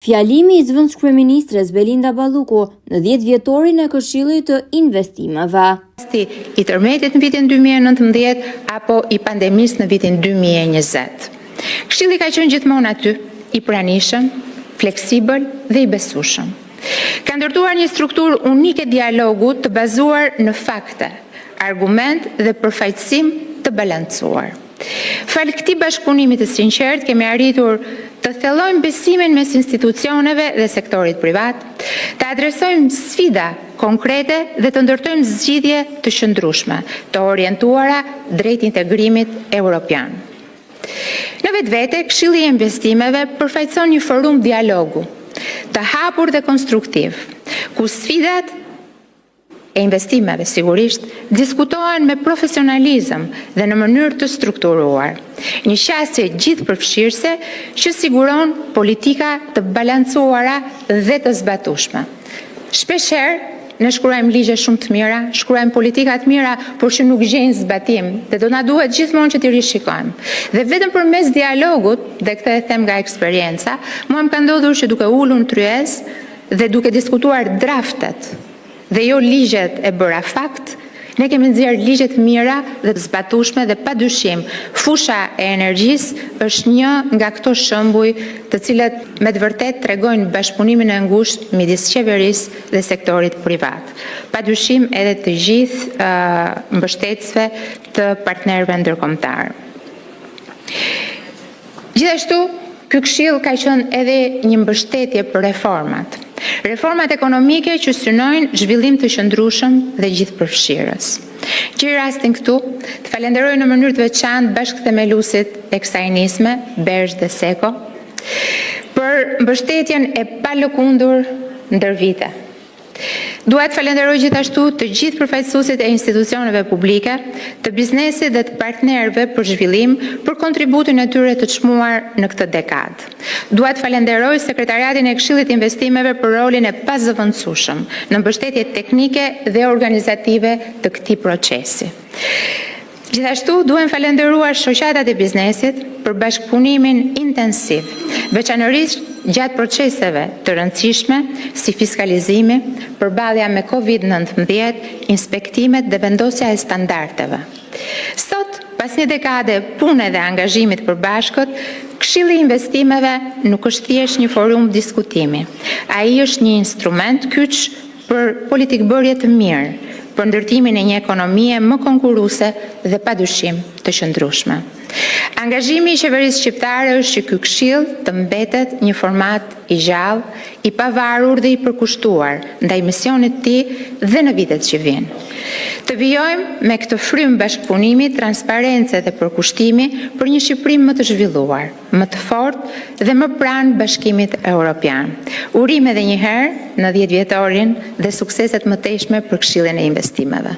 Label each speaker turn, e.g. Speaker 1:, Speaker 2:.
Speaker 1: Fjalimi i zëvendëskryeministres Belinda Balluku në 10 vjetorin e Këshillit të Investimeve.
Speaker 2: I tërmetit në vitin 2019 apo i pandemisë në vitin 2020. Këshilli ka qenë gjithmonë aty, i pranishëm, fleksibël dhe i besueshëm. Ka ndërtuar një strukturë unike dialogu të bazuar në fakte, argument dhe përfaqësim të balancuar. Fal këtij bashkëpunimi të sinqert kemi arritur të thellojmë besimin mes institucioneve dhe sektorit privat, të adresojmë sfida konkrete dhe të ndërtojmë zgjidhje të qëndrueshme, të orientuara drejt integrimit evropian. Në vetvete, Këshilli i Investimeve përfaqëson një forum dialogu, të hapur dhe konstruktiv, ku sfidat e investimeve sigurisht diskutohen me profesionalizëm dhe në mënyrë të strukturuar. Një qasje gjithëpërfshirëse që siguron politika të balancuara dhe të zbatueshme. Shpeshherë ne shkruajmë ligje shumë të mira, shkruajmë politika të mira, por që nuk gjejnë zbatim dhe do na duhet gjithmonë që t'i rishikojmë. Dhe vetëm përmes dialogut, dhe këtë e them nga eksperienca, mua më ka ndodhur që duke ulur në tryezë dhe duke diskutuar draftet dhe jo ligjet e bëra fakt, ne kemi nxjerrë ligje të mira dhe të zbatueshme dhe padyshim fusha e energjisë është një nga këto shembuj të cilët me të vërtetë tregojnë bashkëpunimin e ngushtë midis qeverisë dhe sektorit privat. Padyshim edhe të gjithë mbështetësve të partnerëve ndërkombëtar. Gjithashtu, ky këshill ka qenë edhe një mbështetje për reformat. Reformat ekonomike që synojnë zhvillim të qëndrueshëm dhe gjithëpërfshirës. Që i rastin këtu, të falenderoj në mënyrë të veçantë bashkëthemeluesit e kësaj nisme, Bergj dhe Seko, për mbështetjen e palëkundur ndër vite. Dua të falenderoj gjithashtu të gjithë përfaqësuesit e institucioneve publike, të biznesit dhe të partnerëve për zhvillim për kontributin e tyre të çmuar në këtë dekadë. Dua të falenderoj Sekretariatin e Këshillit të Investimeve për rolin e pazëvendësueshëm në mbështetje teknike dhe organizative të këtij procesi. Gjithashtu duhem falenderuar shoqatat e biznesit për bashkëpunimin intensiv, veçanërisht gjatë proceseve të rëndësishme si fiskalizimi, përballja me COVID-19, inspektimet dhe vendosja e standardeve. Sot, pas një dekade pune dhe angazhimit përbashkët, Këshilli i Investimeve nuk është thjesht një forum diskutimi. Ai është një instrument kyç për politikbërje të mirë, për ndërtimin e një ekonomie më konkurruese dhe padyshim të qëndrueshme. Angazhimi i qeverisë shqiptare është që ky këshill të mbetet një format i gjallë, i pavarur dhe i përkushtuar ndaj misionit të tij dhe në vitet që vijnë. Të vijojmë me këtë frym bashkëpunimi, transparence dhe përkushtimi për një Shqipëri më të zhvilluar, më të fortë dhe më pranë Bashkimit Evropian. Urime edhe një herë në 10 vjetorin dhe sukseset më tejshme për Këshillin e Investimeve.